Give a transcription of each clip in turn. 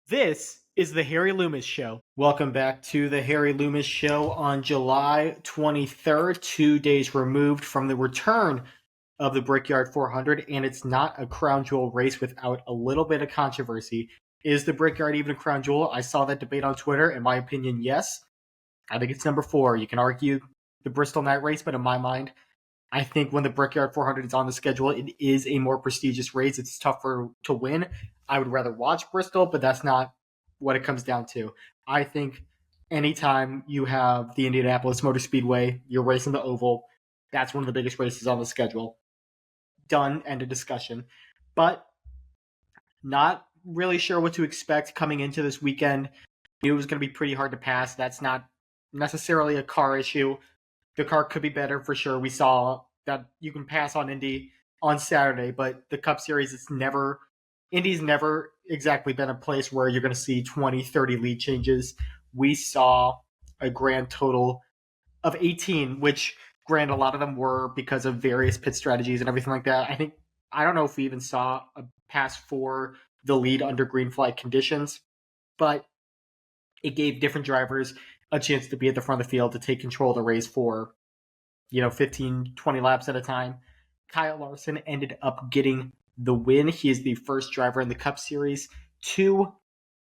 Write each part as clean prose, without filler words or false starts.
This is the Harry Loomis Show. Welcome back to the Harry Loomis Show on July 23rd, 2 days removed from the return of the Brickyard 400, and it's not a crown jewel race without a little bit of controversy. Is the Brickyard even a crown jewel? I saw that debate on Twitter. In my opinion, yes. I think it's number 4. You can argue the Bristol night race, but in my mind, I think when the Brickyard 400 is on the schedule, it is a more prestigious race. It's tougher to win. I would rather watch Bristol, but that's not what it comes down to. I think anytime you have the Indianapolis Motor Speedway, you're racing the oval, that's one of the biggest races on the schedule. Done, end of discussion. But not really sure what to expect coming into this weekend. Knew it was going to be pretty hard to pass. That's not necessarily a car issue. The car could be better for sure. We saw that you can pass on Indy on Saturday, but the Cup Series, Indy's never exactly been a place where you're going to see 20, 30 lead changes. We saw a grand total of 18, which granted a lot of them were because of various pit strategies and everything like that. I don't know if we even saw a pass for the lead under green flag conditions, but it gave different drivers a chance to be at the front of the field to take control of the race for 15, 20 laps at a time. Kyle Larson ended up getting the win. He is the first driver in the Cup Series to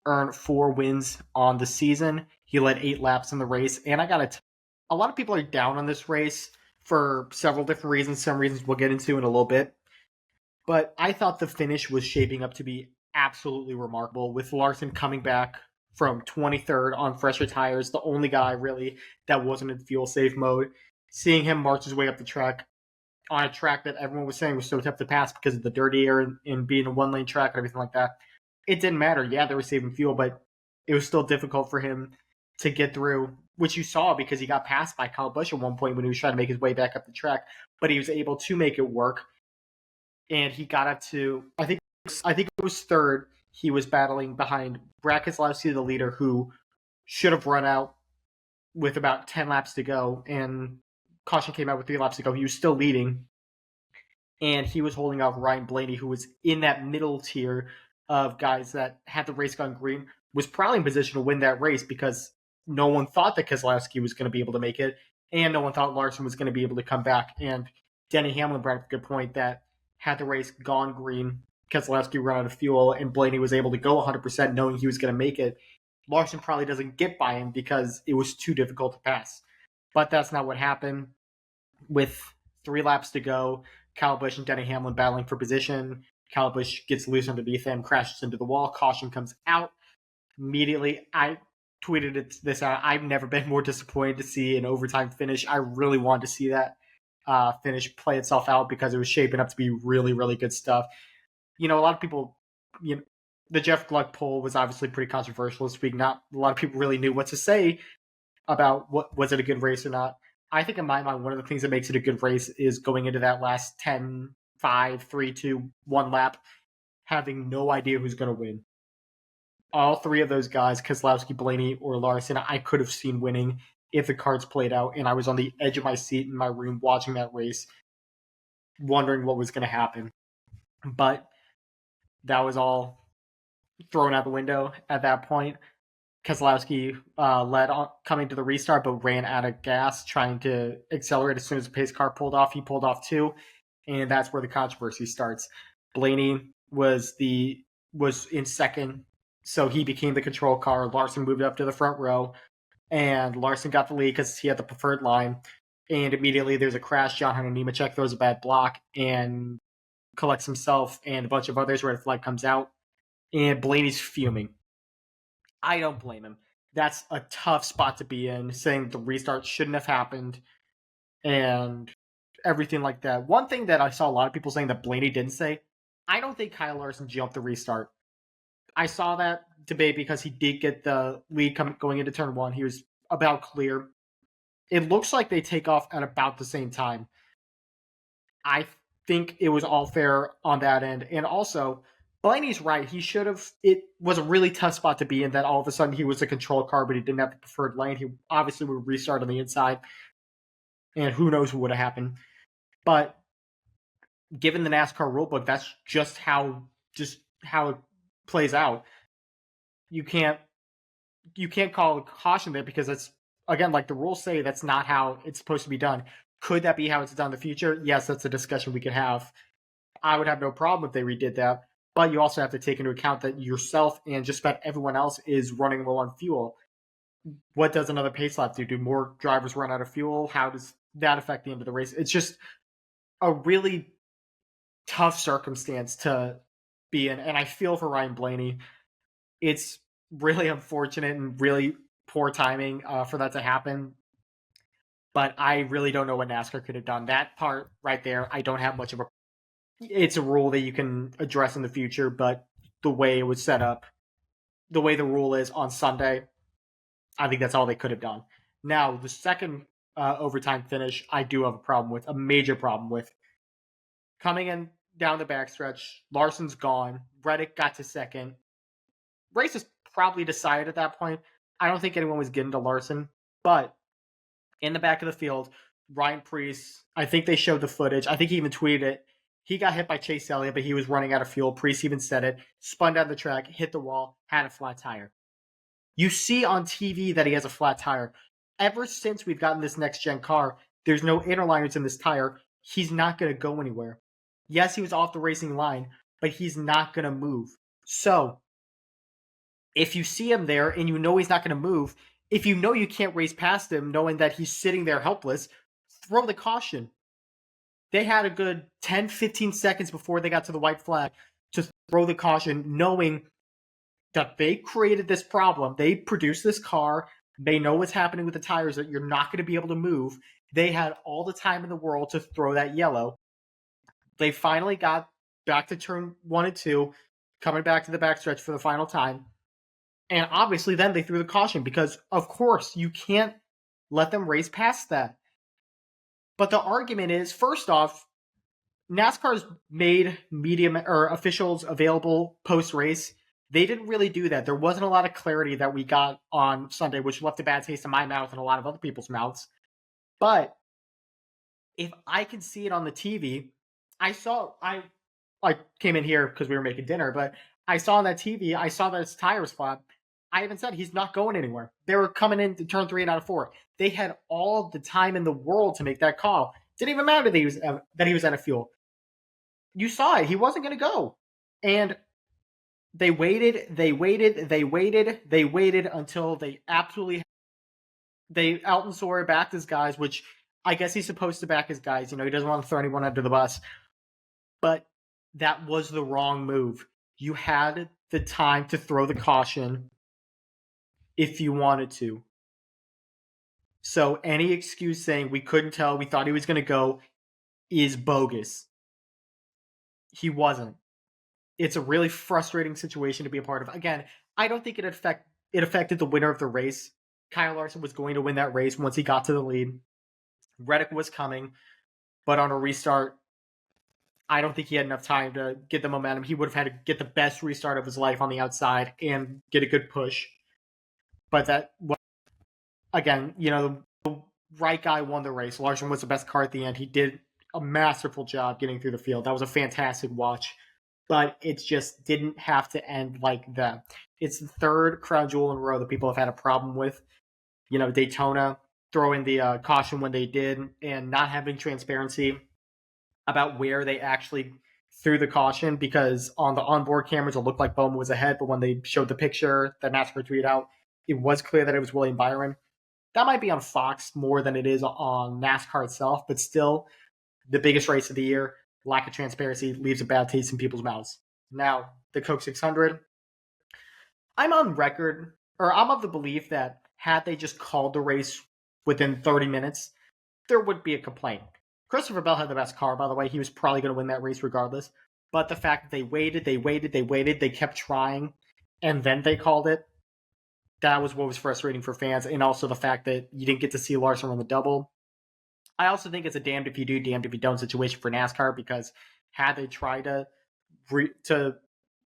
earn 4 wins on the season. He led 8 laps in the race, and a lot of people are down on this race for several different reasons. Some reasons we'll get into in a little bit. But I thought the finish was shaping up to be absolutely remarkable, with Larson coming back from 23rd on fresher tires, the only guy really that wasn't in fuel safe mode. Seeing him march his way up the track on a track that everyone was saying was so tough to pass because of the dirty air and being a one-lane track and everything like that. It didn't matter. Yeah, they were saving fuel, but it was still difficult for him to get through, which you saw because he got passed by Kyle Busch at one point when he was trying to make his way back up the track, but he was able to make it work. And he got up to, I think it was third. He was battling behind Brad Keselowski, the leader, who should have run out with about 10 laps to go, and caution came out with 3 laps to go. He was still leading, and he was holding off Ryan Blaney, who was in that middle tier of guys that had the race gone green, was probably in position to win that race because no one thought that Keselowski was going to be able to make it, and no one thought Larson was going to be able to come back. And Denny Hamlin brought up a good point that had the race gone green, Keselowski ran out of fuel, and Blaney was able to go 100% knowing he was going to make it, Larson probably doesn't get by him because it was too difficult to pass. But that's not what happened. With 3 laps to go, Kyle Busch and Denny Hamlin battling for position. Kyle Busch gets loose underneath him, crashes into the wall. Caution comes out. Immediately, I tweeted this out. I've never been more disappointed to see an overtime finish. I really wanted to see that finish play itself out because it was shaping up to be really, really good stuff. A lot of people, the Jeff Gluck poll was obviously pretty controversial this week. Not a lot of people really knew what to say about was it a good race or not. I think in my mind, one of the things that makes it a good race is going into that last 10, 5, 3, 2, 1 lap, having no idea who's going to win. All 3 of those guys, Keselowski, Blaney, or Larson, I could have seen winning if the cards played out, and I was on the edge of my seat in my room watching that race, wondering what was going to happen. But that was all thrown out the window at that point. Keselowski led on coming to the restart, but ran out of gas trying to accelerate. As soon as the pace car pulled off, he pulled off too, and that's where the controversy starts. Blaney was in second, so he became the control car. Larson moved up to the front row, and Larson got the lead because he had the preferred line. And immediately there's a crash. John Hunter Nemechek throws a bad block and collects himself and a bunch of others. Red flag comes out, and Blaney's fuming. I don't blame him. That's a tough spot to be in, saying the restart shouldn't have happened and everything like that. One thing that I saw a lot of people saying that Blaney didn't say, I don't think Kyle Larson jumped the restart. I saw that debate because he did get the lead going into turn 1. He was about clear. It looks like they take off at about the same time. I think it was all fair on that end. And also, Blaney's right. It was a really tough spot to be in that all of a sudden he was a control car, but he didn't have the preferred lane. He obviously would restart on the inside, and who knows what would have happened. But given the NASCAR rulebook, that's just how it plays out. you can't call a caution there because it's, again, like the rules say, that's not how it's supposed to be done. Could that be how it's done in the future? Yes, that's a discussion we could have. I would have no problem if they redid that, but you also have to take into account that yourself and just about everyone else is running low on fuel. What does another pace lap do? Do more drivers run out of fuel? How does that affect the end of the race? It's just a really tough circumstance to be in, and I feel for Ryan Blaney. It's really unfortunate and really poor timing for that to happen. But I really don't know what NASCAR could have done. That part right there, I don't have much of a. It's a rule that you can address in the future, but the way it was set up, the way the rule is on Sunday, I think that's all they could have done. Now, the second overtime finish, I do have a problem with, a major problem with. Coming in down the backstretch, Larson's gone. Reddick got to second. Race is probably decided at that point. I don't think anyone was getting to Larson, but in the back of the field, Ryan Preece, I think they showed the footage. I think he even tweeted it. He got hit by Chase Elliott, but he was running out of fuel. Preece even said it. Spun down the track, hit the wall, had a flat tire. You see on TV that he has a flat tire. Ever since we've gotten this next-gen car, there's no interliners in this tire. He's not going to go anywhere. Yes, he was off the racing line, but he's not going to move. So, if you see him there and you know he's not going to move, if you know you can't race past him knowing that he's sitting there helpless, throw the caution. They had a good 10, 15 seconds before they got to the white flag to throw the caution, knowing that they created this problem. They produced this car. They know what's happening with the tires, that you're not going to be able to move. They had all the time in the world to throw that yellow. They finally got back to turn 1 and 2, coming back to the backstretch for the final time. And obviously then they threw the caution because, of course, you can't let them race past that. But the argument is, first off, NASCAR's made media or officials available post-race. They didn't really do that. There wasn't a lot of clarity that we got on Sunday, which left a bad taste in my mouth and a lot of other people's mouths. But if I can see it on the TV, I came in here because we were making dinner, but I saw on that TV, I saw that his tire was flat. I even said he's not going anywhere. They were coming in to turn 3 out of 4. They had all the time in the world to make that call. Didn't even matter that he was out of fuel. You saw it. He wasn't going to go. And they waited until Alton Sawyer backed his guys, which I guess he's supposed to back his guys. He doesn't want to throw anyone under the bus. But that was the wrong move. You had the time to throw the caution if you wanted to. So any excuse saying we couldn't tell, we thought he was going to go, is bogus. He wasn't. It's a really frustrating situation to be a part of. Again, I don't think it affected the winner of the race. Kyle Larson was going to win that race once he got to the lead. Reddick was coming, but on a restart, I don't think he had enough time to get the momentum. He would have had to get the best restart of his life on the outside and get a good push. But again, the right guy won the race. Larson was the best car at the end. He did a masterful job getting through the field. That was a fantastic watch. But it just didn't have to end like that. It's the third crown jewel in a row that people have had a problem with. Daytona throwing the caution when they did and not having transparency about where they actually threw the caution, because on the onboard cameras it looked like Bowman was ahead, but when they showed the picture that NASCAR tweeted out, it was clear that it was William Byron. That might be on Fox more than it is on NASCAR itself, but still, the biggest race of the year, lack of transparency leaves a bad taste in people's mouths. Now, the Coke 600, I'm on record, or I'm of the belief that had they just called the race within 30 minutes, there would be a complaint. Christopher Bell had the best car, by the way. He was probably going to win that race regardless. But the fact that they waited, they kept trying, and then they called it, that was what was frustrating for fans. And also the fact that you didn't get to see Larson run the double. I also think it's a damned if you do, damned if you don't situation for NASCAR, because had they tried to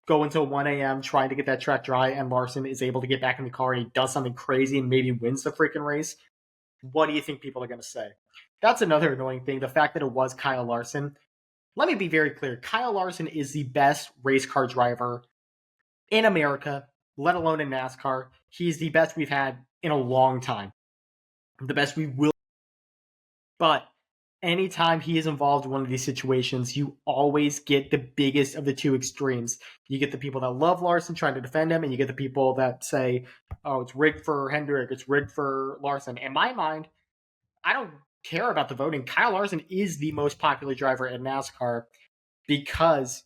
go until 1 a.m. trying to get that track dry and Larson is able to get back in the car and he does something crazy and maybe wins the freaking race, what do you think people are going to say? That's another annoying thing, the fact that it was Kyle Larson. Let me be very clear. Kyle Larson is the best race car driver in America, let alone in NASCAR. He's the best we've had in a long time, the best we will. But anytime he is involved in one of these situations, you always get the biggest of the two extremes. You get the people that love Larson trying to defend him, and you get the people that say, oh, it's rigged for Hendrick, it's rigged for Larson. In my mind, I don't care about the voting. Kyle Larson is the most popular driver in NASCAR because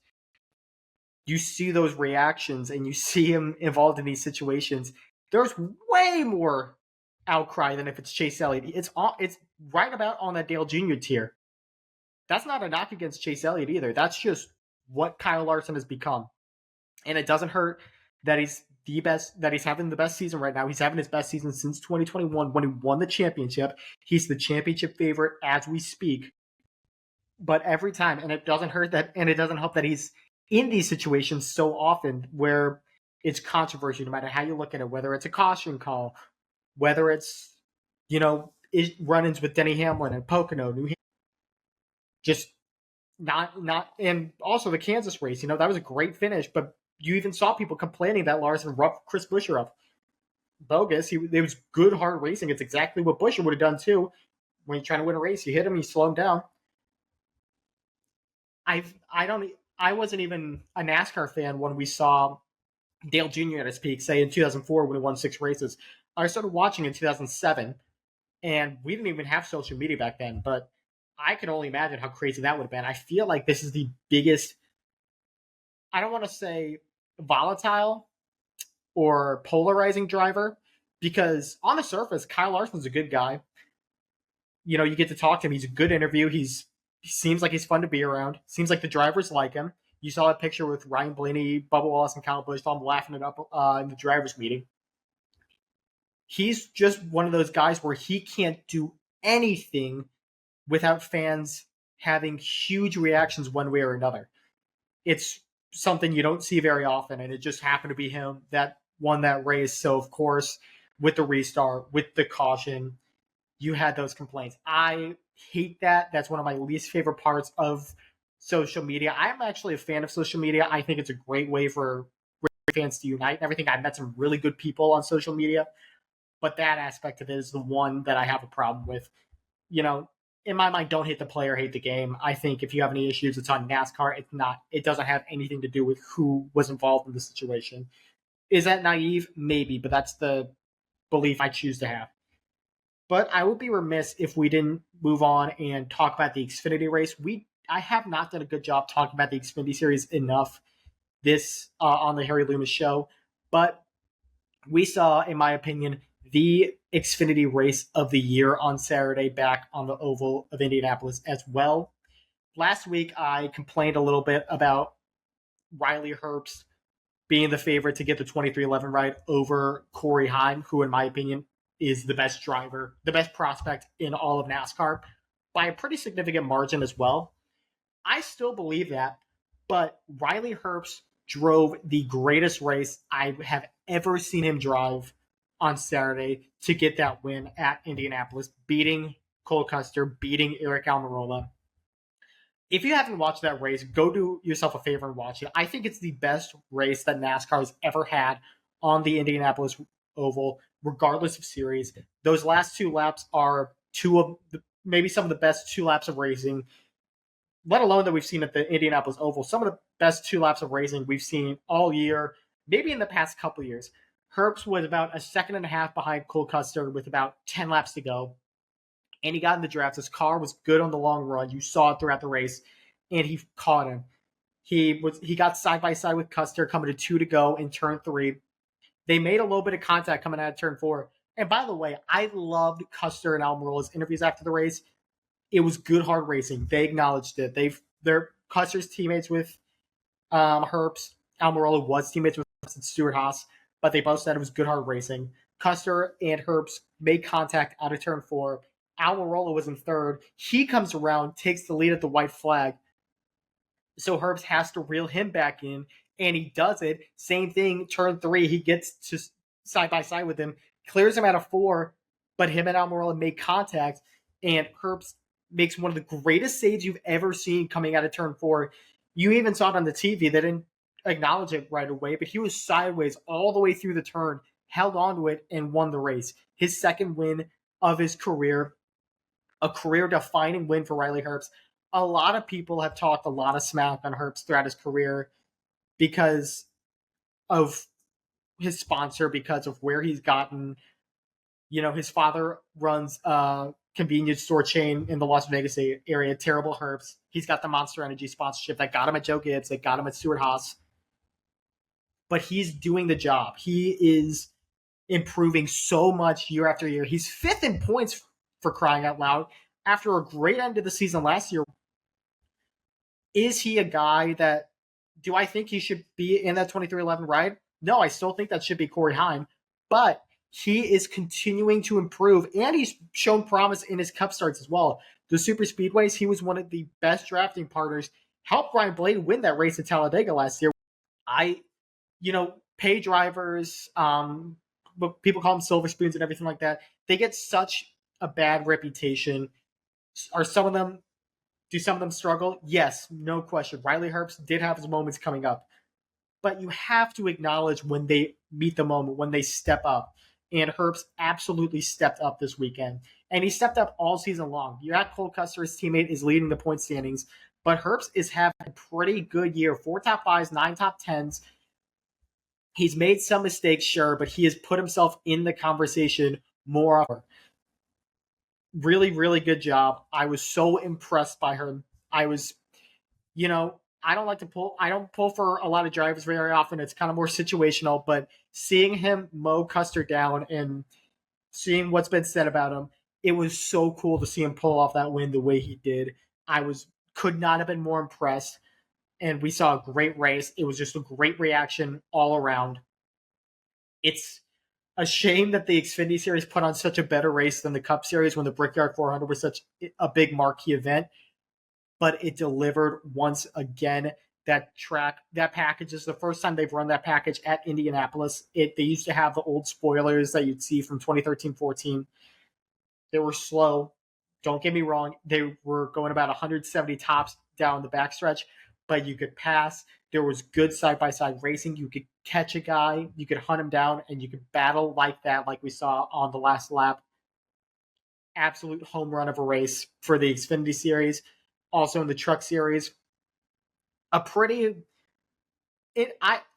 you see those reactions and you see him involved in these situations. There's way more outcry than if it's Chase Elliott. It's right about on that Dale Jr. tier. That's not a knock against Chase Elliott either. That's just what Kyle Larson has become. And it doesn't hurt that he's having the best season right now. He's having his best season since 2021 when he won the championship. He's the championship favorite as we speak. But every time, and it doesn't hurt that, and it doesn't help that he's in these situations so often where it's controversial, no matter how you look at it, whether it's a caution call, whether it's, run-ins with Denny Hamlin and Pocono, New Hampshire, just not, and also the Kansas race, that was a great finish, but you even saw people complaining that Larson roughed Chris Buescher up. Bogus. It was good, hard racing. It's exactly what Buescher would have done too. When you're trying to win a race, you hit him, you slow him down. I wasn't even a NASCAR fan when we saw Dale Jr. at his peak, say in 2004 when he won 6 races. I started watching in 2007, and we didn't even have social media back then, but I can only imagine how crazy that would have been. I feel like this is the biggest, I don't want to say volatile or polarizing driver, because on the surface, Kyle Larson's a good guy. You get to talk to him. He's a good interview. He seems like he's fun to be around. Seems like the drivers like him. You saw that picture with Ryan Blaney, Bubba Wallace, and Kyle Busch. I'm laughing it up in the drivers' meeting. He's just one of those guys where he can't do anything without fans having huge reactions one way or another. It's something you don't see very often, and it just happened to be him that won that race. So, of course, with the restart, with the caution, you had those complaints. I hate that. That's one of my least favorite parts of social media. I'm actually a fan of social media. I think it's a great way for fans to unite and everything. I've met some really good people on social media, but that aspect of it is the one that I have a problem with. In my mind, don't hate the player, hate the game. I think if you have any issues, it's on NASCAR. It doesn't have anything to do with who was involved in the situation. Is that naive? Maybe, but that's the belief I choose to have. But I would be remiss if we didn't move on and talk about the Xfinity race. I have not done a good job talking about the Xfinity series enough this on the Harry Loomis show, but we saw, in my opinion, the Xfinity race of the year on Saturday back on the Oval of Indianapolis as well. Last week, I complained a little bit about Riley Herbst being the favorite to get the 2311 ride over Corey Heim, who, in my opinion, is the best driver, the best prospect in all of NASCAR by a pretty significant margin as well. I still believe that, but Riley Herbst drove the greatest race I have ever seen him drive on Saturday to get that win at Indianapolis, beating Cole Custer, beating Eric Almirola. If you haven't watched that race, go do yourself a favor and watch it. I think it's the best race that NASCAR has ever had on the Indianapolis Oval, regardless of series. Those last 2 laps are maybe some of the best 2 laps of racing, let alone that we've seen at the Indianapolis Oval. Some of the best 2 laps of racing we've seen all year, maybe in the past couple of years. Herbst was about a second and a half behind Cole Custer with about 10 laps to go. And he got in the draft. His car was good on the long run. You saw it throughout the race. And he caught him. He got side by side with Custer coming to 2 to go in turn 3. They made a little bit of contact coming out of turn 4. And by the way, I loved Custer and Almirola's interviews after the race. It was good, hard racing. They acknowledged it. They're Custer's teammates with Herbst. Almirola was teammates with Stuart Haas, but they both said it was good, hard racing. Custer and Herbst made contact out of turn 4. Almirola was in third. He comes around, takes the lead at the white flag. So Herbst has to reel him back in, and he does it. Same thing, turn 3, he gets to side by side with him, clears him out of 4, but him and Almirola make contact, and Herbst makes one of the greatest saves you've ever seen coming out of turn 4. You even saw it on the TV. They didn't acknowledge it right away, but he was sideways all the way through the turn, held on to it, and won the race. His second win of his career, a career-defining win for Riley Herbst. A lot of people have talked a lot of smack on Herbst throughout his career because of his sponsor, because of where he's gotten. His father runs a convenience store chain in the Las Vegas area, Terrible Herbst. He's got the Monster Energy sponsorship that got him at Joe Gibbs, that got him at Stewart Haas. But he's doing the job. He is improving so much year after year. He's fifth in points, for crying out loud, after a great end of the season last year. Is he a guy that, do I think he should be in that 23-11 ride? No, I still think that should be Corey Heim, but he is continuing to improve, and he's shown promise in his Cup starts as well. The Super Speedways, he was one of the best drafting partners, helped Ryan Blaney win that race at Talladega last year. Pay drivers, but people call them silver spoons and everything like that. They get such a bad reputation. Do some of them struggle? Yes, no question. Riley Herbst did have his moments coming up. But you have to acknowledge when they meet the moment, when they step up. And Herbst absolutely stepped up this weekend. And he stepped up all season long. You're at Cole Custer, his teammate, is leading the point standings. But Herbst is having a pretty good year. 4 top 5s, 9 top 10s. He's made some mistakes, sure, but he has put himself in the conversation more often. Really, really good job. I was so impressed by her. I don't pull for a lot of drivers very often. It's kind of more situational, but seeing him mow Custer down and seeing what's been said about him, it was so cool to see him pull off that win the way he did. Could not have been more impressed. And we saw a great race. It was just a great reaction all around. It's a shame that the Xfinity Series put on such a better race than the Cup Series when the Brickyard 400 was such a big marquee event. But it delivered once again. That package is the first time they've run that package at Indianapolis. They used to have the old spoilers that you'd see from 2013-14. They were slow. Don't get me wrong. They were going about 170 tops down the backstretch, but you could pass. There was good side-by-side racing. You could catch a guy, you could hunt him down, and you could battle like that, like we saw on the last lap. Absolute home run of a race for the Xfinity Series. Also in the Truck Series, it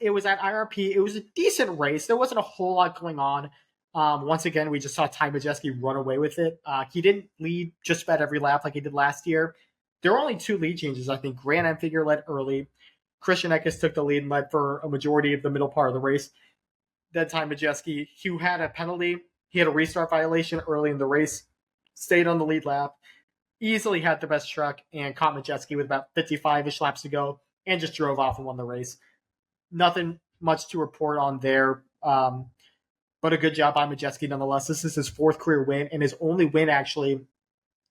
was at IRP. It was a decent race. There wasn't a whole lot going on. Once again, we just saw Ty Majeski run away with it. He didn't lead just about every lap like he did last year. There were only 2 lead changes, I think. Grant Enfinger led early. Christian Eckes took the lead and led for a majority of the middle part of the race. That time, Majeski, he had a penalty. He had a restart violation early in the race. Stayed on the lead lap. Easily had the best truck and caught Majeski with about 55-ish laps to go and just drove off and won the race. Nothing much to report on there, but a good job by Majeski nonetheless. This is his 4th career win and his only win actually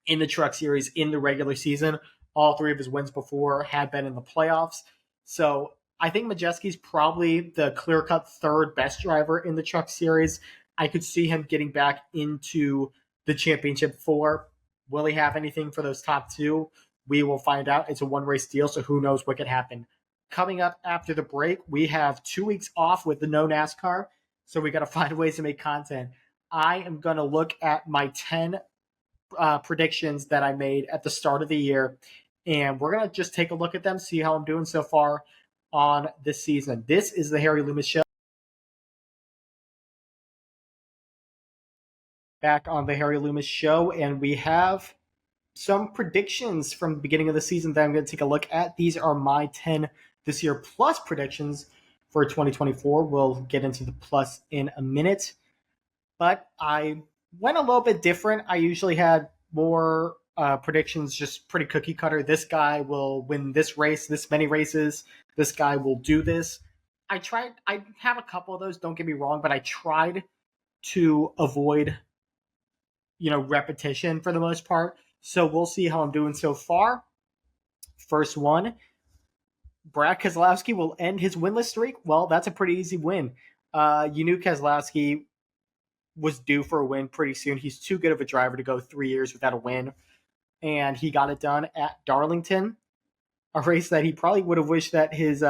in the Truck Series in the regular season. All 3 of his wins before had been in the playoffs. So I think Majeski's probably the clear-cut 3rd best driver in the Truck Series. I could see him getting back into the championship 4. Will he have anything for those top 2? We will find out. It's a one-race deal, so who knows what could happen. Coming up after the break, we have 2 weeks off with the no NASCAR, so we got to find ways to make content. I am going to look at my 10 predictions that I made at the start of the year, and we're going to just take a look at them, see how I'm doing so far on this season. This is the Harry Loomis Show. Back on the Harry Loomis Show, and we have some predictions from the beginning of the season that I'm going to take a look at. These are my 10 this year plus predictions for 2024. We'll get into the plus in a minute, but I went a little bit different. I usually had more predictions, just pretty cookie cutter. This guy will win this race, this many races. This guy will do this. I have a couple of those, don't get me wrong, but I tried to avoid repetition for the most part. So we'll see how I'm doing so far. First one, Brad Keselowski will end his winless streak. Well, that's a pretty easy win. You knew Keselowski was due for a win pretty soon. He's too good of a driver to go 3 years without a win. And he got it done at Darlington, a race that he probably would have wished that his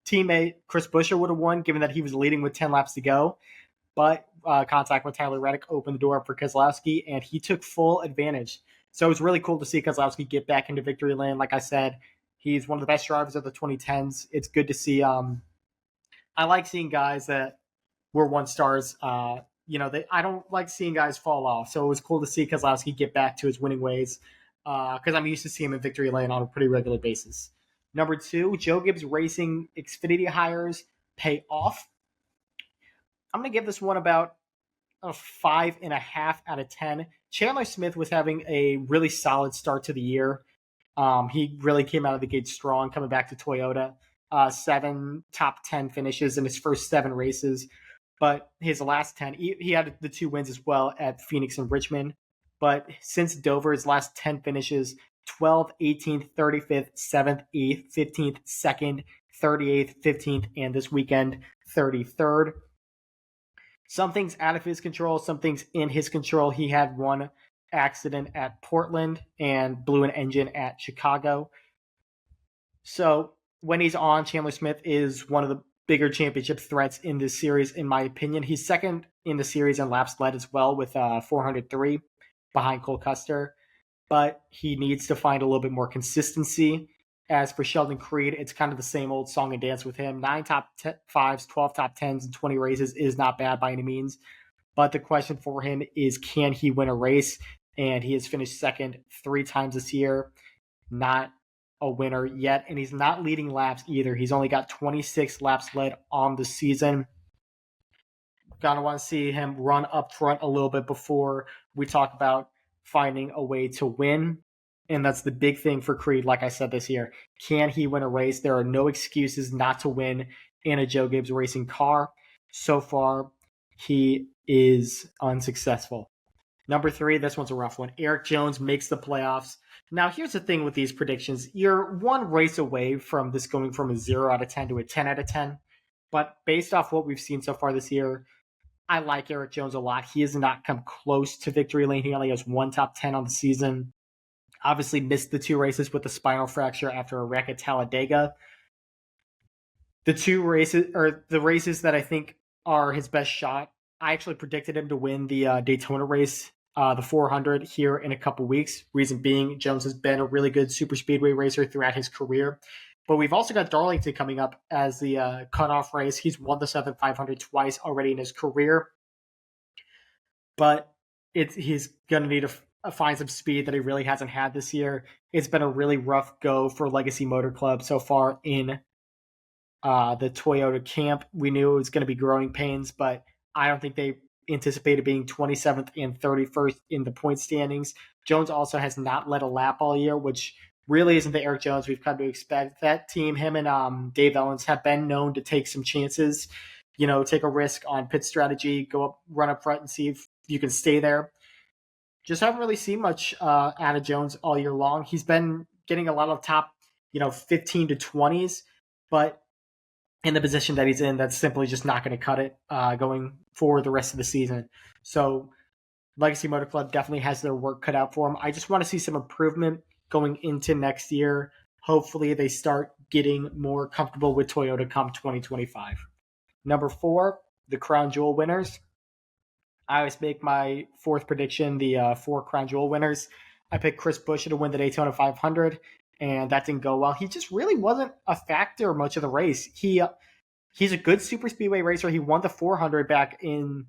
teammate Chris Buescher would have won, given that he was leading with 10 laps to go. But contact with Tyler Reddick opened the door for Keselowski, and he took full advantage. So it was really cool to see Keselowski get back into victory lane. Like I said, he's one of the best drivers of the 2010s. It's good to see. I like seeing guys that were one stars. I don't like seeing guys fall off. So it was cool to see Keselowski get back to his winning ways because I'm used to seeing him in victory lane on a pretty regular basis. Number 2, Joe Gibbs Racing Xfinity hires pay off. I'm going to give this one about a 5.5 out of 10. Chandler Smith was having a really solid start to the year. He really came out of the gate strong, coming back to Toyota. 7 top 10 finishes in his first 7 races. But his last 10, he had the 2 wins as well at Phoenix and Richmond. But since Dover, his last 10 finishes, 12th, 18th, 35th, 7th, 8th, 15th, 2nd, 38th, 15th, and this weekend, 33rd. Some things out of his control, some things in his control. He had one accident at Portland and blew an engine at Chicago. So when he's on, Chandler Smith is one of the bigger championship threats in this series, in my opinion. He's second in the series in laps led as well with 403 behind Cole Custer. But he needs to find a little bit more consistency. As for Sheldon Creed, it's kind of the same old song and dance with him. 9 top 5s, 12 top 10s, and 20 races is not bad by any means. But the question for him is, can he win a race? And he has finished second 3 times this year. Not a winner yet. And he's not leading laps either. He's only got 26 laps led on the season. Gonna want to see him run up front a little bit before we talk about finding a way to win. And that's the big thing for Creed, like I said this year. Can he win a race? There are no excuses not to win in a Joe Gibbs Racing car. So far, he is unsuccessful. Number 3, this one's a rough one. Eric Jones makes the playoffs. Now, here's the thing with these predictions. You're one race away from this going from a 0 out of 10 to a 10 out of 10. But based off what we've seen so far this year, I like Eric Jones a lot. He has not come close to victory lane. He only has 1 top 10 on the season. Obviously missed the 2 races with the spinal fracture after a wreck at Talladega. The 2 races, or the races that I think are his best shot, I actually predicted him to win the Daytona race, the 400 here in a couple weeks. Reason being, Jones has been a really good super speedway racer throughout his career. But we've also got Darlington coming up as the cutoff race. He's won the Southern 500 twice already in his career. But he's going to need to find some speed that he really hasn't had this year. It's been a really rough go for Legacy Motor Club so far in the Toyota camp. We knew it was going to be growing pains, but I don't think they anticipated being 27th and 31st in the point standings. Jones also has not led a lap all year, which really isn't the Eric Jones we've come to expect. That team, him and Dave Ellens, have been known to take some chances, take a risk on pit strategy, go up, run up front and see if you can stay there. Just haven't really seen much out of Jones all year long. He's been getting a lot of top, 15 to 20s, but in the position that he's in, that's simply just not going to cut it going for the rest of the season. So Legacy Motor Club definitely has their work cut out for him. I just want to see some improvement going into next year. Hopefully they start getting more comfortable with Toyota come 2025. Number 4, the Crown Jewel winners. I always make my 4th prediction, the 4 Crown Jewel winners. I picked Chris Buescher to win the Daytona 500, and that didn't go well. He just really wasn't a factor much of the race. He's a good super speedway racer. He won the 400 back in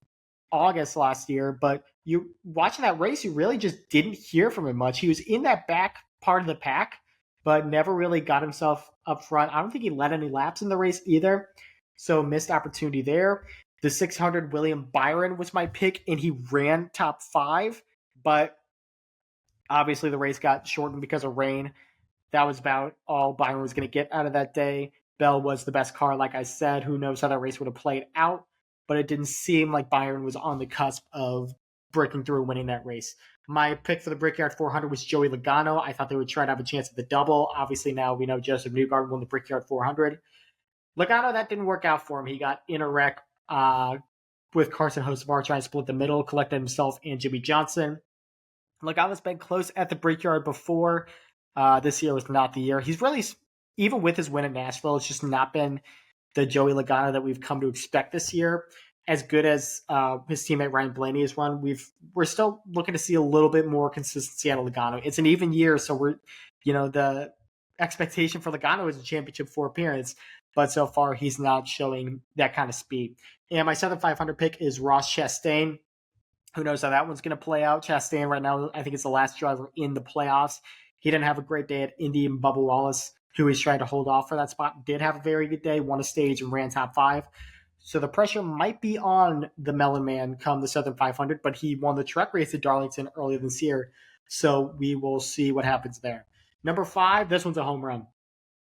August last year, but you watching that race, you really just didn't hear from him much. He was in that back part of the pack, but never really got himself up front. I don't think he led any laps in the race either, so missed opportunity there. The 600 William Byron was my pick, and he ran top 5, but obviously the race got shortened because of rain. That was about all Byron was going to get out of that day. Bell was the best car, like I said. Who knows how that race would have played out, but it didn't seem like Byron was on the cusp of breaking through and winning that race. My pick for the Brickyard 400 was Joey Logano. I thought they would try to have a chance at the double. Obviously now we know Joseph Newgarden won the Brickyard 400. Logano, that didn't work out for him. He got in a wreck with Carson Hocevar trying to split the middle, collected himself and Jimmy Johnson. Logano's been close at the Brickyard before. This year was not the year. He's really, even with his win at Nashville, it's just not been the Joey Logano that we've come to expect this year. As good as his teammate Ryan Blaney has run, we're still looking to see a little bit more consistency out of Logano. It's an even year, so the expectation for Logano is a championship 4 appearance, but so far he's not showing that kind of speed. And my Southern 500 pick is Ross Chastain. Who knows how that one's going to play out? Chastain right now, I think it's the last driver in the playoffs. He didn't have a great day at Indy, and Bubba Wallace, who he's trying to hold off for that spot, did have a very good day, won a stage and ran top 5. So the pressure might be on the Melon Man come the Southern 500, but he won the truck race at Darlington earlier this year. So we will see what happens there. Number 5, this one's a home run.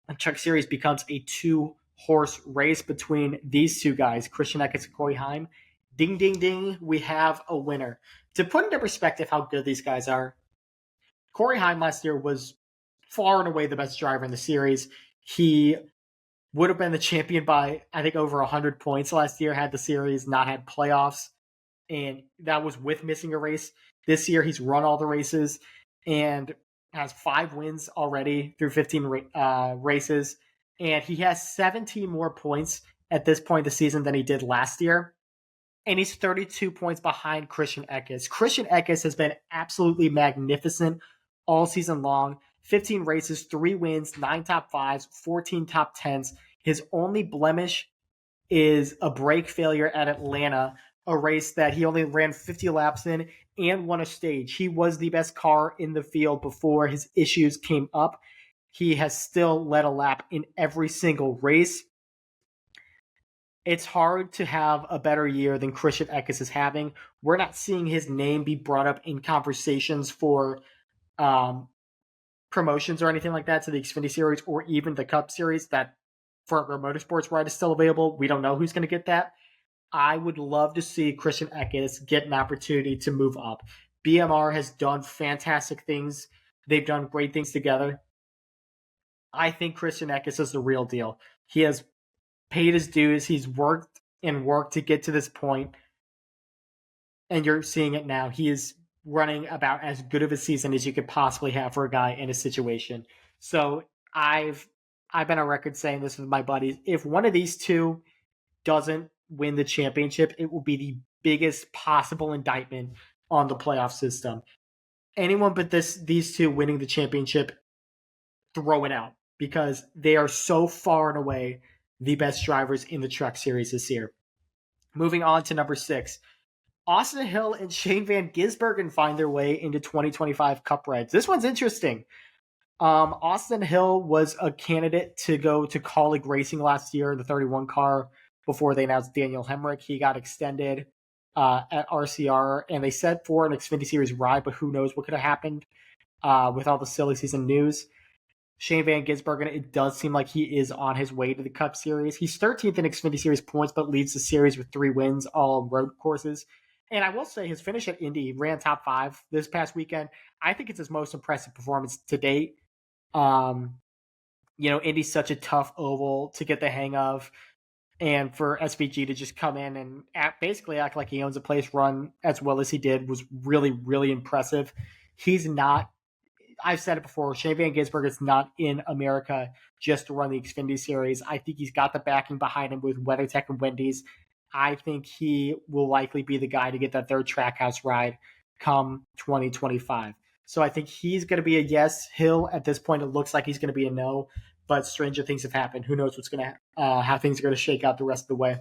The Truck Series becomes a 2-horse race between these two guys, Christian Eckes and Corey Heim. Ding, ding, ding, we have a winner. To put into perspective how good these guys are, Corey Heim last year was far and away the best driver in the series. He would have been the champion by, I think, over 100 points last year, had the series not had playoffs, and that was with missing a race. This year, he's run all the races and has 5 wins already through 15 races, and he has 17 more points at this point of the season than he did last year. And he's 32 points behind Christian Eckes. Christian Eckes has been absolutely magnificent all season long. 15 races, 3 wins, 9 top 5s, 14 top 10s. His only blemish is a brake failure at Atlanta, a race that he only ran 50 laps in and won a stage. He was the best car in the field before his issues came up. He has still led a lap in every single race. It's hard to have a better year than Christian Eckes is having. We're not seeing his name be brought up in conversations for promotions or anything like that to the Xfinity Series or even the Cup Series. That Front Row Motorsports ride is still available. We don't know who's going to get that. I would love to see Christian Eckes get an opportunity to move up. BMR has done fantastic things. They've done great things together. I think Christian Eckes is the real deal. He has paid his dues. He's worked and worked to get to this point, and you're seeing it now. He is running about as good of a season as you could possibly have for a guy in a situation. So I've been on record saying this with my buddies. If one of these two doesn't win the championship, it will be the biggest possible indictment on the playoff system. Anyone but these two winning the championship, throw it out, because they are so far and away the best drivers in the Truck Series this year. Moving on to number 6. Austin Hill and Shane Van Gisbergen find their way into 2025 Cup Reds. This one's interesting. Austin Hill was a candidate to go to Colleague Racing last year, the 31 car, before they announced Daniel Hemrick. He got extended at RCR, and they said for an Xfinity Series ride, but who knows what could have happened with all the silly season news. Shane Van Gisbergen, it does seem like he is on his way to the Cup Series. He's 13th in Xfinity Series points, but leads the series with 3 wins, all on road courses. And I will say his finish at Indy, ran top 5 this past weekend. I think it's his most impressive performance to date. Indy's such a tough oval to get the hang of. And for SVG to just come in and basically act like he owns a place, run as well as he did, was really, really impressive. He's not, I've said it before, Shane Van Gisbergen is not in America just to run the Xfinity Series. I think he's got the backing behind him with WeatherTech and Wendy's. I think he will likely be the guy to get that 3rd Trackhouse ride come 2025. So I think he's going to be a yes. Hill, at this point, it looks like he's going to be a no, but stranger things have happened. Who knows what's going to how things are going to shake out the rest of the way.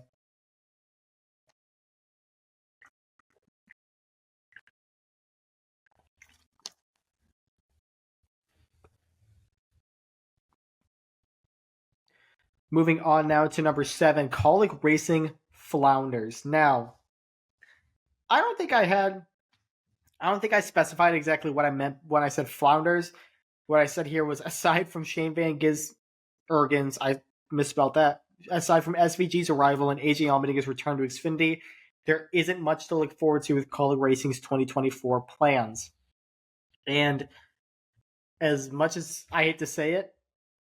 Moving on now to number 7, Colleague Racing flounders. Now, I don't think I specified exactly what I meant when I said flounders. What I said here was, aside from Shane Van Gisbergen's, I misspelled that, aside from SVG's arrival and AJ Allmendinger's return to Xfinity, there isn't much to look forward to with Colleague Racing's 2024 plans. And as much as I hate to say it,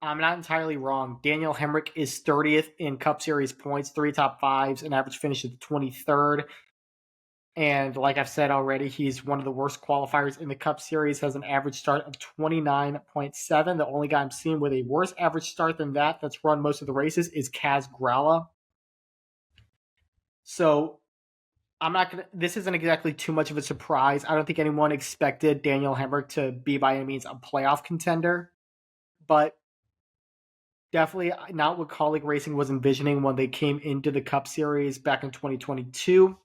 I'm not entirely wrong. Daniel Hemrick is 30th in Cup Series points, 3 top 5s, an average finish of 23rd. And like I've said already, he's one of the worst qualifiers in the Cup Series, has an average start of 29.7. The only guy I'm seeing with a worse average start than that that's run most of the races is Kaz Gralla. So this isn't exactly too much of a surprise. I don't think anyone expected Daniel Hemrick to be by any means a playoff contender, but definitely not what Kaulig Racing was envisioning when they came into the Cup Series back in 2022.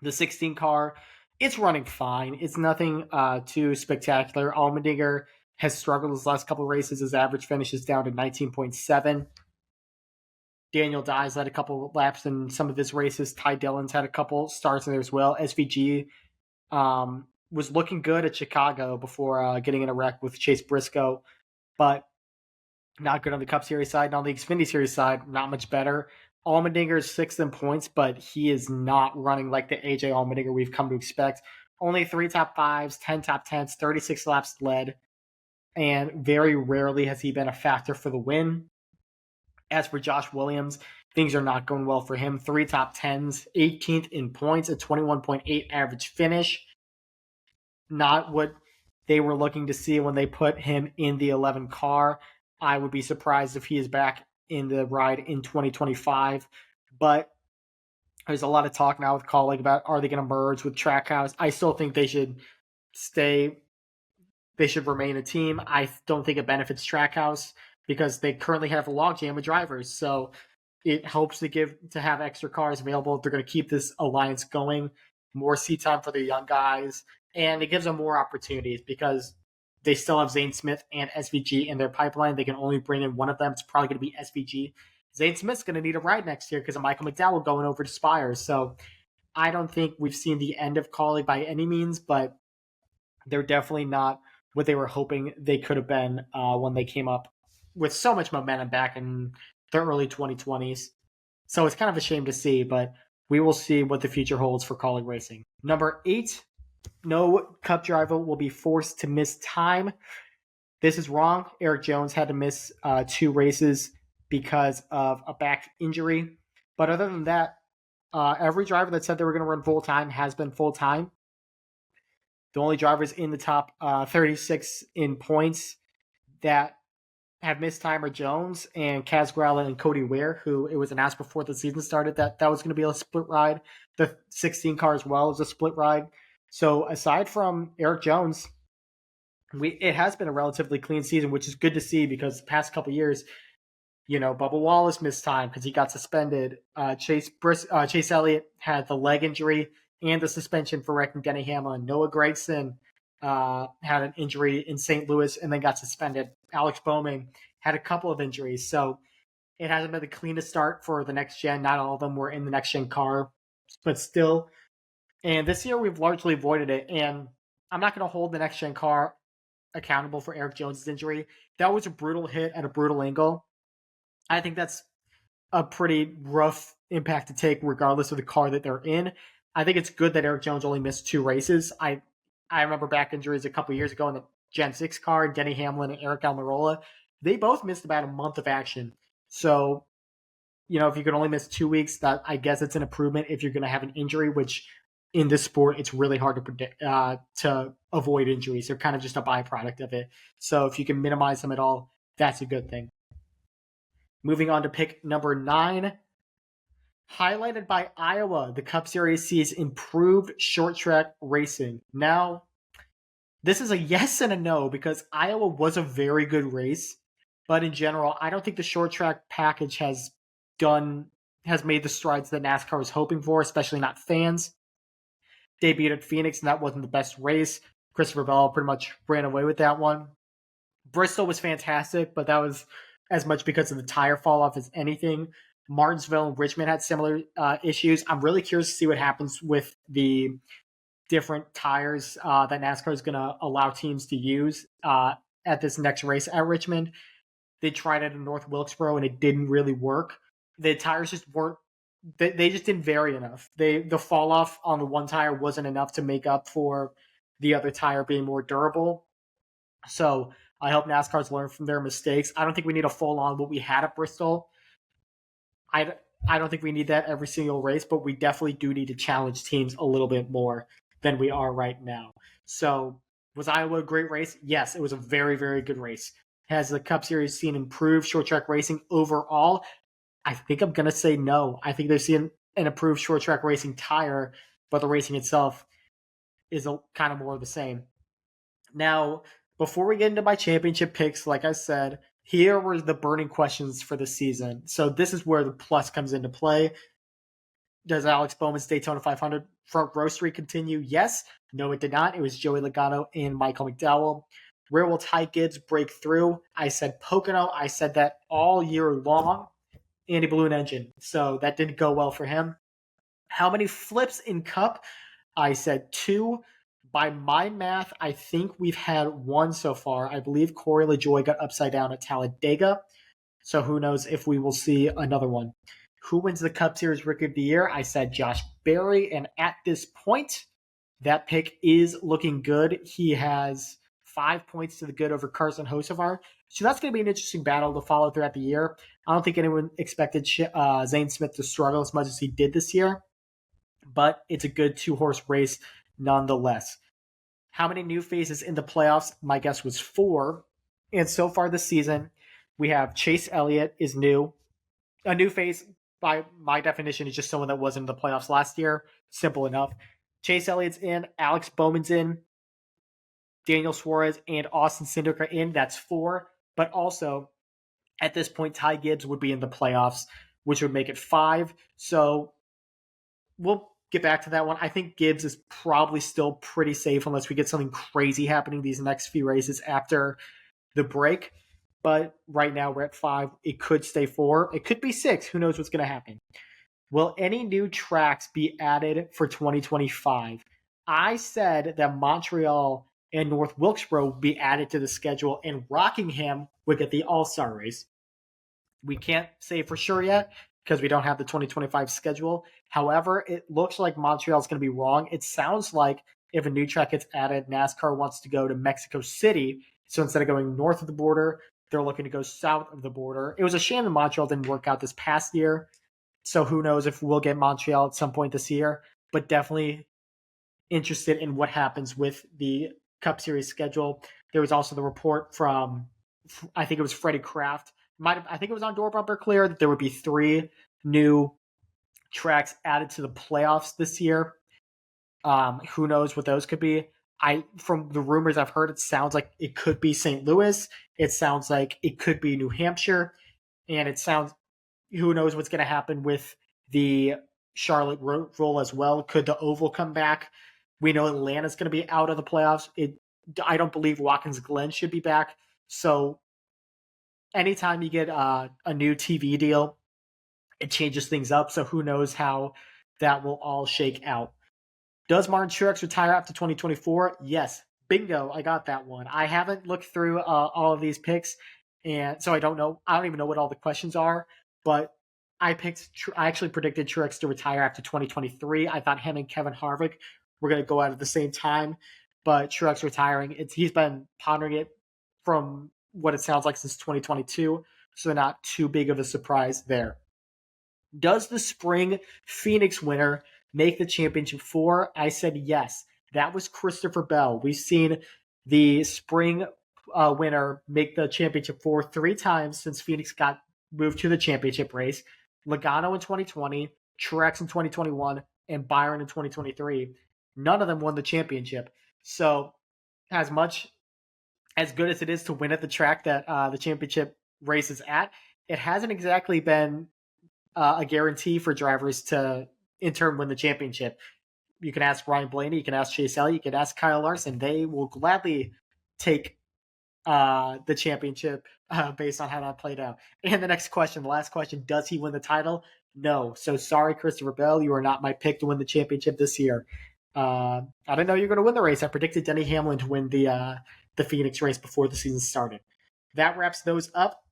The 16 car, it's running fine. It's nothing too spectacular. Allmendinger has struggled his last couple of races. His average finish is down to 19.7. Daniel Dye's led a couple laps in some of his races. Ty Dillon's had a couple starts in there as well. SVG was looking good at Chicago before getting in a wreck with Chase Briscoe, but not good on the Cup Series side. And on the Xfinity Series side, not much better. Allmendinger is 6th in points, but he is not running like the AJ Allmendinger we've come to expect. Only 3 top 5s, 10 top 10s, 36 laps led, and very rarely has he been a factor for the win. As for Josh Williams, things are not going well for him. 3 top 10s, 18th in points, a 21.8 average finish. Not what they were looking to see when they put him in the 11 car. I would be surprised if he is back in the ride in 2025. But there's a lot of talk now with Kaulig about, are they going to merge with Trackhouse? I still think they should remain a team. I don't think it benefits Trackhouse because they currently have a logjam of drivers. So it helps to have extra cars available. They're going to keep this alliance going, more seat time for the young guys, and it gives them more opportunities because they still have Zane Smith and SVG in their pipeline. They can only bring in one of them. It's probably going to be SVG. Zane Smith's going to need a ride next year because of Michael McDowell going over to Spires. So I don't think we've seen the end of Kaulig by any means, but they're definitely not what they were hoping they could have been when they came up with so much momentum back in the early 2020s. So it's kind of a shame to see, but we will see what the future holds for Kaulig Racing. Number 8, no Cup driver will be forced to miss time. This is wrong. Eric Jones had to miss 2 races because of a back injury. But other than that, every driver that said they were going to run full-time has been full-time. The only drivers in the top 36 in points that have missed time are Jones and Kaz Gralla and Cody Ware, who it was announced before the season started that was going to be a split ride. The 16 car as well is a split ride. So aside from Eric Jones, it has been a relatively clean season, which is good to see because the past couple years, Bubba Wallace missed time because he got suspended. Chase Elliott had the leg injury and the suspension for wrecking Denny Hamlin. Noah Gragson had an injury in St. Louis and then got suspended. Alex Bowman had a couple of injuries. So it hasn't been the cleanest start for the next gen. Not all of them were in the next gen car, but still. And this year we've largely avoided it. And I'm not going to hold the next gen car accountable for Eric Jones' injury. That was a brutal hit at a brutal angle. I think that's a pretty rough impact to take regardless of the car that they're in. I think it's good that Eric Jones only missed 2 races. I remember back injuries a couple years ago in the Gen 6 car, Denny Hamlin and Eric Almirola. They both missed about a month of action. So, if you can only miss 2 weeks, that I guess it's an improvement if you're going to have an injury, which in this sport, it's really hard to predict, to avoid injuries. They're kind of just a byproduct of it. So if you can minimize them at all, that's a good thing. Moving on to pick number 9. Highlighted by Iowa, the Cup Series sees improved short track racing. Now, this is a yes and a no because Iowa was a very good race, but in general, I don't think the short track package has made the strides that NASCAR was hoping for, especially not fans. Debuted at Phoenix, and that wasn't the best race. Christopher Bell pretty much ran away with that one. Bristol was fantastic, but that was as much because of the tire fall off as anything. Martinsville and Richmond had similar issues. I'm really curious to see what happens with the different tires that NASCAR is going to allow teams to use at this next race at Richmond. They tried it in North Wilkesboro and it didn't really work. The tires just weren't. They just didn't vary enough. The fall off on the one tire wasn't enough to make up for the other tire being more durable. So I hope NASCAR's learned from their mistakes. I don't think we need a full on what we had at Bristol. I don't think we need that every single race, but we definitely do need to challenge teams a little bit more than we are right now. So, was Iowa a great race? Yes, it was a very, very good race. Has the Cup Series seen improved short track racing overall? I think I'm going to say no. I think they've seen an improved short track racing tire, but the racing itself is kind of more of the same. Now, before we get into my championship picks, like I said, here were the burning questions for the season. So this is where the plus comes into play. Does Alex Bowman's Daytona 500 front row streak continue? Yes. No, it did not. It was Joey Logano and Michael McDowell. Where will Ty Gibbs break through? I said Pocono. I said that all year long. Andy Balloon Engine. So that didn't go well for him. How many flips in Cup? I said 2. By my math, I think we've had 1 so far. I believe Corey LaJoie got upside down at Talladega. So who knows if we will see another one. Who wins the Cup Series Rookie of the Year? I said Josh Berry. And at this point, that pick is looking good. He has 5 points to the good over Carson Hocevar. So that's going to be an interesting battle to follow throughout the year. I don't think anyone expected Zane Smith to struggle as much as he did this year, but it's a good 2-horse race nonetheless. How many new faces in the playoffs? My guess was 4. And so far this season, we have Chase Elliott is new. A new face, by my definition, is just someone that wasn't in the playoffs last year. Simple enough. Chase Elliott's in. Alex Bowman's in. Daniel Suarez and Austin Cindric are in. That's 4. But also, at this point, Ty Gibbs would be in the playoffs, which would make it 5. So we'll get back to that one. I think Gibbs is probably still pretty safe unless we get something crazy happening these next few races after the break. But right now we're at 5. It could stay 4. It could be 6. Who knows what's going to happen? Will any new tracks be added for 2025? I said that Montreal and North Wilkesboro would be added to the schedule, and Rockingham would get the All-Star race. We can't say for sure yet because we don't have the 2025 schedule. However, it looks like Montreal is going to be wrong. It sounds like if a new track gets added, NASCAR wants to go to Mexico City. So instead of going north of the border, they're looking to go south of the border. It was a shame that Montreal didn't work out this past year. So who knows if we'll get Montreal at some point this year. But definitely interested in what happens with the Cup Series schedule. There was also the report from, I think it was Freddie Kraft. I think it was on Door Bumper Clear that there would be 3 new tracks added to the playoffs this year. Who knows what those could be? From the rumors I've heard, it sounds like it could be St. Louis. It sounds like it could be New Hampshire. And it sounds, who knows what's going to happen with the Charlotte role as well. Could the Oval come back? We know Atlanta's going to be out of the playoffs. I don't believe Watkins Glen should be back. So anytime you get a new TV deal, it changes things up. So who knows how that will all shake out. Does Martin Truex retire after 2024? Yes. Bingo. I got that one. I haven't looked through all of these picks, and so I don't know. I don't even know what all the questions are, but I actually predicted Truex to retire after 2023. I thought him and Kevin Harvick were going to go out at the same time, but Truex retiring, he's been pondering it from what it sounds like since 2022, so not too big of a surprise there. Does the spring Phoenix winner make the championship 4? I said yes. That was Christopher Bell. We've seen the spring winner make the championship 4 3 times since Phoenix got moved to the championship race. Logano in 2020, Truex in 2021, and Byron in 2023. None of them won the championship. So as good as it is to win at the track that the championship race is at, it hasn't exactly been a guarantee for drivers to in turn win the championship. You can ask Ryan Blaney, you can ask Chase Elliott, you can ask Kyle Larson. They will gladly take the championship based on how that played out. And the next question, the last question, does he win the title? No. So sorry, Christopher Bell, you are not my pick to win the championship this year. I didn't know you were going to win the race. I predicted Denny Hamlin to win the Phoenix race before the season started. That wraps those up.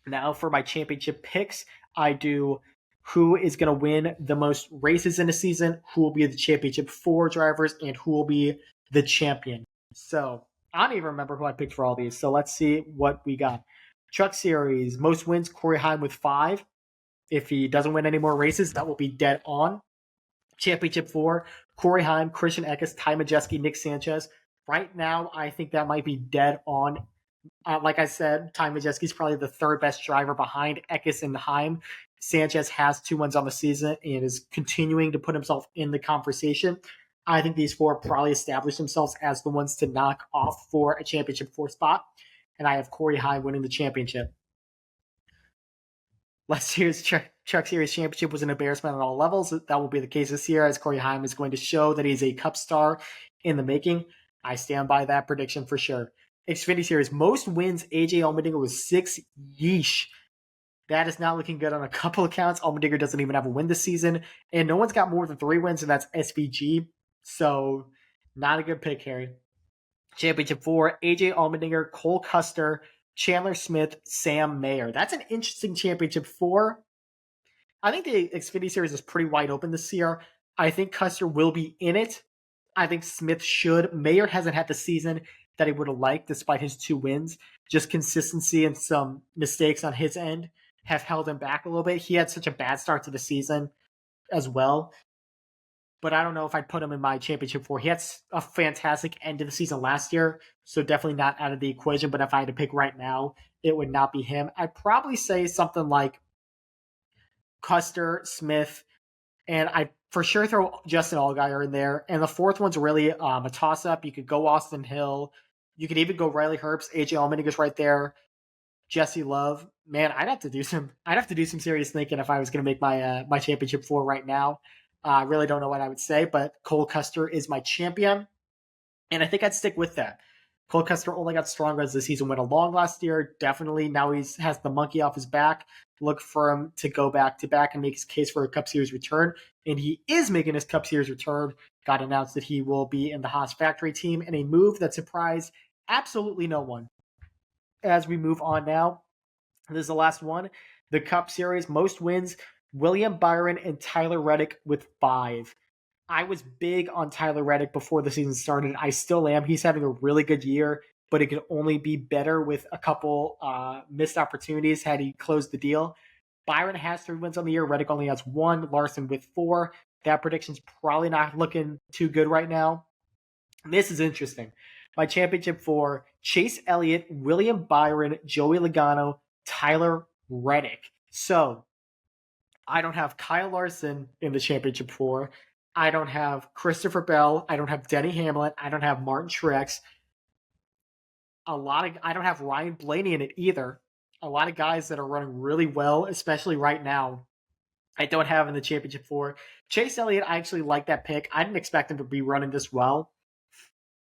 Now for my championship picks, I do who is going to win the most races in a season, who will be the championship 4 drivers, and who will be the champion. So I don't even remember who I picked for all these. So let's see what we got. Truck Series, most wins, Corey Heim with 5. If he doesn't win any more races, that will be dead on. Championship 4, Corey Heim, Christian Eckes, Ty Majeski, Nick Sanchez. Right now, I think that might be dead on. Like I said, Ty Majeski is probably the third best driver behind Eckes and Heim. Sanchez has 2 wins on the season and is continuing to put himself in the conversation. I think these 4 probably establish themselves as the ones to knock off for a championship 4 spot. And I have Corey Heim winning the championship. Last year's Truck Series Championship was an embarrassment on all levels. That will be the case this year, as Corey Heim is going to show that he's a Cup star in the making. I stand by that prediction for sure. Xfinity Series, most wins, AJ Allmendinger was 6. Yeesh. That is not looking good on a couple of counts. Allmendinger doesn't even have a win this season, and no one's got more than 3 wins, and that's SVG. So, not a good pick, Harry. Championship 4, AJ Allmendinger, Cole Custer, Chandler Smith, Sam Mayer. That's an interesting championship 4. I think the Xfinity Series is pretty wide open this year. I think Custer will be in it. I think Smith should. Mayer hasn't had the season that he would have liked despite his 2 wins. Just consistency and some mistakes on his end have held him back a little bit. He had such a bad start to the season as well. But I don't know if I'd put him in my championship 4. He had a fantastic end of the season last year, so definitely not out of the equation. But if I had to pick right now, it would not be him. I'd probably say something like Custer, Smith, and I for sure throw Justin Allgaier in there. And the 4th one's really a toss-up. You could go Austin Hill. You could even go Riley Herbst. AJ Allmendinger's right there. Jesse Love. Man, I'd have to do some serious thinking if I was going to make my championship 4 right now. I really don't know what I would say, but Cole Custer is my champion, and I think I'd stick with that. Cole Custer only got stronger as the season went along last year. Definitely now he has the monkey off his back. Look for him to go back-to-back and make his case for a Cup Series return, and he is making his Cup Series return. Got announced that he will be in the Haas factory team in a move that surprised absolutely no one. As we move on now, this is the last one. The Cup Series, most wins, William Byron and Tyler Reddick with 5. I was big on Tyler Reddick before the season started. I still am. He's having a really good year, but it could only be better with a couple missed opportunities had he closed the deal. Byron has 3 wins on the year. Reddick only has 1. Larson with 4. That prediction's probably not looking too good right now. This is interesting. My championship 4, Chase Elliott, William Byron, Joey Logano, Tyler Reddick. So, I don't have Kyle Larson in the championship 4. I don't have Christopher Bell. I don't have Denny Hamlin. I don't have Martin Truex. I don't have Ryan Blaney in it either. A lot of guys that are running really well, especially right now, I don't have in the championship 4. Chase Elliott, I actually like that pick. I didn't expect him to be running this well.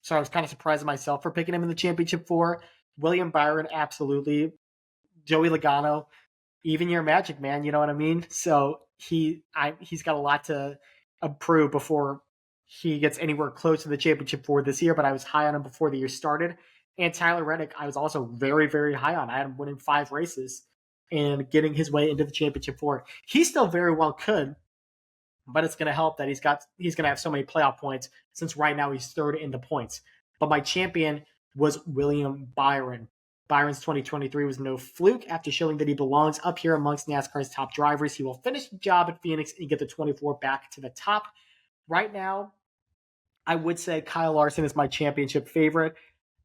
So I was kind of surprised at myself for picking him in the championship 4. William Byron, absolutely. Joey Logano, even your Magic, man, you know what I mean? So he's got a lot to improve before he gets anywhere close to the championship 4 this year, but I was high on him before the year started. And Tyler Reddick, I was also very, very high on. I had him winning 5 races and getting his way into the championship 4. He still very well could, but it's going to help that he's going to have so many playoff points since right now he's 3rd in the points. But my champion was William Byron. Byron's 2023 was no fluke. After showing that he belongs up here amongst NASCAR's top drivers, he will finish the job at Phoenix and get the 24 back to the top. Right now, I would say Kyle Larson is my championship favorite.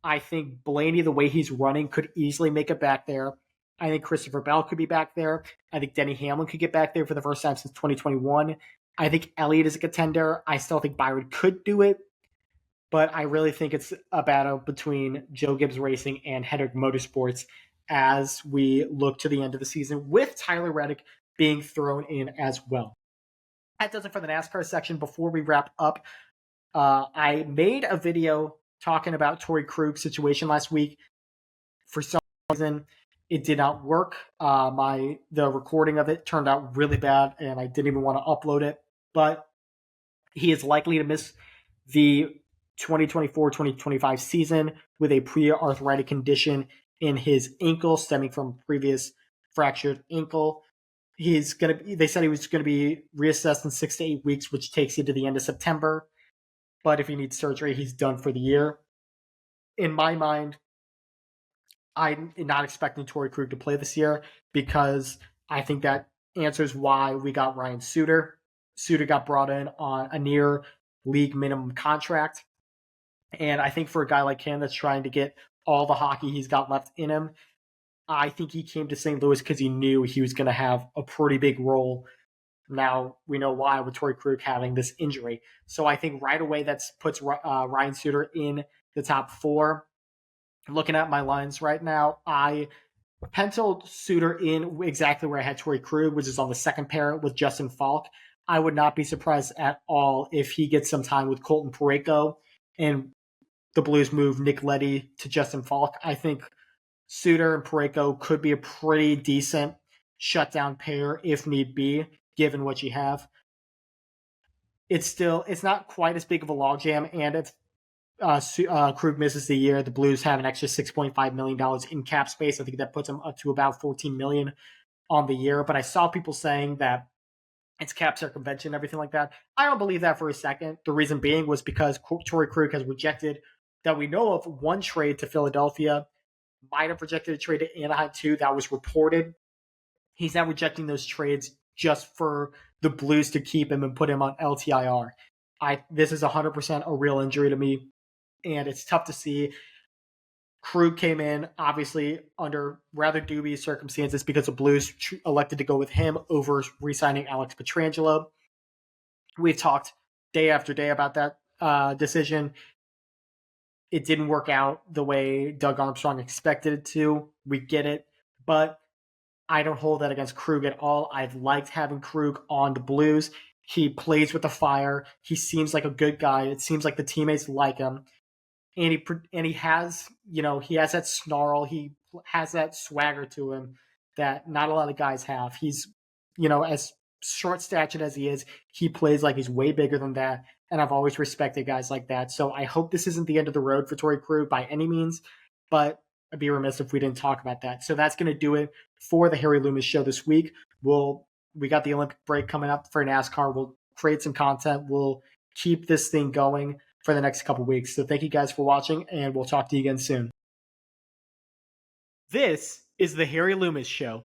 I think Blaney, the way he's running, could easily make it back there. I think Christopher Bell could be back there. I think Denny Hamlin could get back there for the first time since 2021. I think Elliott is a contender. I still think Byron could do it. But I really think it's a battle between Joe Gibbs Racing and Hendrick Motorsports as we look to the end of the season, with Tyler Reddick being thrown in as well. That does it for the NASCAR section. Before we wrap up, I made a video talking about Torey Krug's situation last week. For some reason, it did not work. The recording of it turned out really bad, and I didn't even want to upload it. But he is likely to miss the 2024-2025 season with a pre-arthritic condition in his ankle stemming from previous fractured ankle. They said he was going to be reassessed in 6 to 8 weeks, which takes you to the end of September. But if he needs surgery, he's done for the year. In my mind, I'm not expecting Torey Krug to play this year because I think that answers why we got Ryan Suter. Suter got brought in on a near league minimum contract. And I think for a guy like him that's trying to get all the hockey he's got left in him, I think he came to St. Louis because he knew he was going to have a pretty big role. Now we know why with Torey Krug having this injury. So I think right away that puts Ryan Suter in the top 4. Looking at my lines right now, I penciled Suter in exactly where I had Torey Krug, which is on the second pair with Justin Falk. I would not be surprised at all if he gets some time with Colton Parayko and the Blues move Nick Leddy to Justin Falk. I think Suter and Parayko could be a pretty decent shutdown pair if need be, given what you have. It's not quite as big of a logjam, and if Krug misses the year, the Blues have an extra $6.5 million in cap space. I think that puts them up to about $14 million on the year. But I saw people saying that it's cap circumvention, everything like that. I don't believe that for a second. The reason being was because Torey Krug has rejected, that we know of, one trade to Philadelphia, might have rejected a trade to Anaheim too. That was reported. He's now rejecting those trades just for the Blues to keep him and put him on LTIR. This is 100% a real injury to me, and it's tough to see. Krug came in, obviously, under rather dubious circumstances because the Blues elected to go with him over re-signing Alex Pietrangelo. We've talked day after day about that decision. It didn't work out the way Doug Armstrong expected it to. We get it, but I don't hold that against Krug at all. I've liked having Krug on the Blues. He plays with the fire. He seems like a good guy. It seems like the teammates like him. And he has, he has that snarl. He has that swagger to him that not a lot of guys have. He's, as short-statured as he is, he plays like he's way bigger than that. And I've always respected guys like that. So I hope this isn't the end of the road for Torey Krug by any means, but I'd be remiss if we didn't talk about that. So that's going to do it for the Harry Loomis Show this week. We got the Olympic break coming up for NASCAR. We'll create some content. We'll keep this thing going for the next couple weeks. So thank you guys for watching, and we'll talk to you again soon. This is the Harry Loomis Show.